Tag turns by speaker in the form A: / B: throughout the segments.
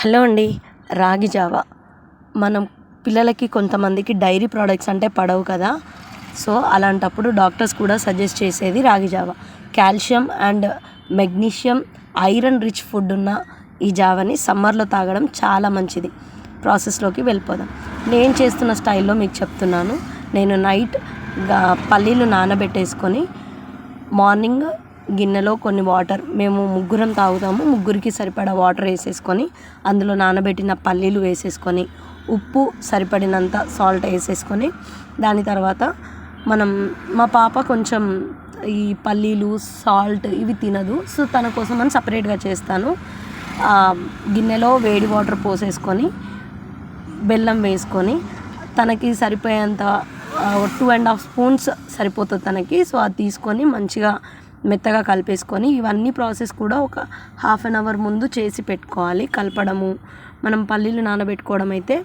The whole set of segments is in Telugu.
A: హలో అండి. రాగి జావా మనం పిల్లలకి కొంతమందికి డైరీ ప్రోడక్ట్స్ అంటే పడవు కదా. సో అలాంటప్పుడు డాక్టర్స్ కూడా సజెస్ట్ చేసేది రాగి Java. Calcium and magnesium, iron rich food ఉన్న ఈ జావాని సమ్మర్లో తాగడం చాలా మంచిది. ప్రాసెస్లోకి వెళ్ళిపోదాం. నేను చేస్తున్న స్టైల్లో మీకు చెప్తున్నాను. నేను నైట్ పల్లీలు నానబెట్టేసుకొని మార్నింగ్ గిన్నెలో కొన్ని వాటర్, మేము ముగ్గురం తాగుతాము, ముగ్గురికి సరిపడా వాటర్ వేసేసుకొని అందులో నానబెట్టిన పల్లీలు వేసేసుకొని ఉప్పు సరిపడినంత సాల్ట్ వేసేసుకొని దాని తర్వాత మా పాప కొంచెం ఈ పల్లీలు సాల్ట్ ఇవి తినదు. సో తన కోసం అని సపరేట్గా చేస్తాను. గిన్నెలో వేడి వాటర్ పోసేసుకొని బెల్లం వేసుకొని తనకి సరిపోయేంత 2.5 స్పూన్స్ సరిపోతుంది తనకి. సో అది తీసుకొని మంచిగా మెత్తగా కలిపేసుకొని ఇవన్నీ ప్రాసెస్ కూడా ఒక 1/2 అవర్ ముందు చేసి పెట్టుకోవాలి. కలపడము, మనం పల్లీలు నానబెట్టుకోవడం అయితే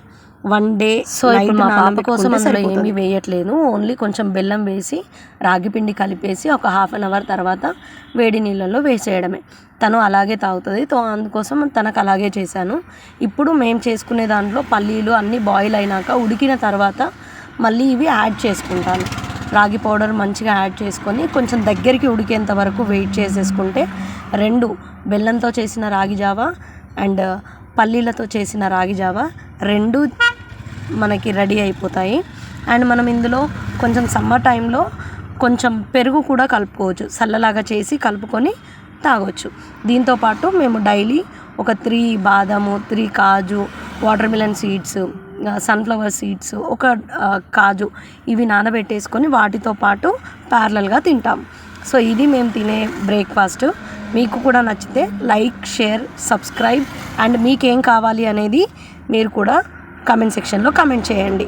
A: 1 డే. సో ఇప్పుడు మా పాప కోసం అందులో ఏమీ వేయట్లేదు, ఓన్లీ కొంచెం బెల్లం వేసి రాగి పిండి కలిపేసి ఒక 1/2 అవర్ తర్వాత వేడి నీళ్ళల్లో వేసేయడమే. తను అలాగే తాగుతుంది. అందుకోసం తనకు అలాగే చేశాను. ఇప్పుడు మేము చేసుకునే దాంట్లో పల్లీలు అన్నీ బాయిల్ అయినాక ఉడికిన తర్వాత మళ్ళీ ఇవి యాడ్ చేసుకుంటాను. రాగి పౌడర్ మంచిగా యాడ్ చేసుకొని కొంచెం దగ్గరికి ఉడికేంత వరకు వెయిట్ చేసేసుకుంటే 2 బెల్లంతో చేసిన రాగి జావా అండ్ పల్లీలతో చేసిన రాగి జావా 2 మనకి రెడీ అయిపోతాయి. అండ్ మనం ఇందులో కొంచెం సమ్మర్ టైంలో కొంచెం పెరుగు కూడా కలుపుకోవచ్చు, చల్లలాగా చేసి కలుపుకొని తాగొచ్చు. దీంతోపాటు మేము డైలీ ఒక 3 బాదాము, 3 కాజు, watermelon seeds, sunflower seeds, ఒక కాజు ఇవి నానబెట్టేసుకొని వాటితో పాటు ప్యారలల్గా తింటాం. సో ఇది మేము తినే బ్రేక్ఫాస్ట్. మీకు కూడా నచ్చితే లైక్, షేర్, సబ్స్క్రైబ్ అండ్ మీకేం కావాలి అనేది మీరు కూడా కామెంట్ సెక్షన్లో కామెంట్ చేయండి.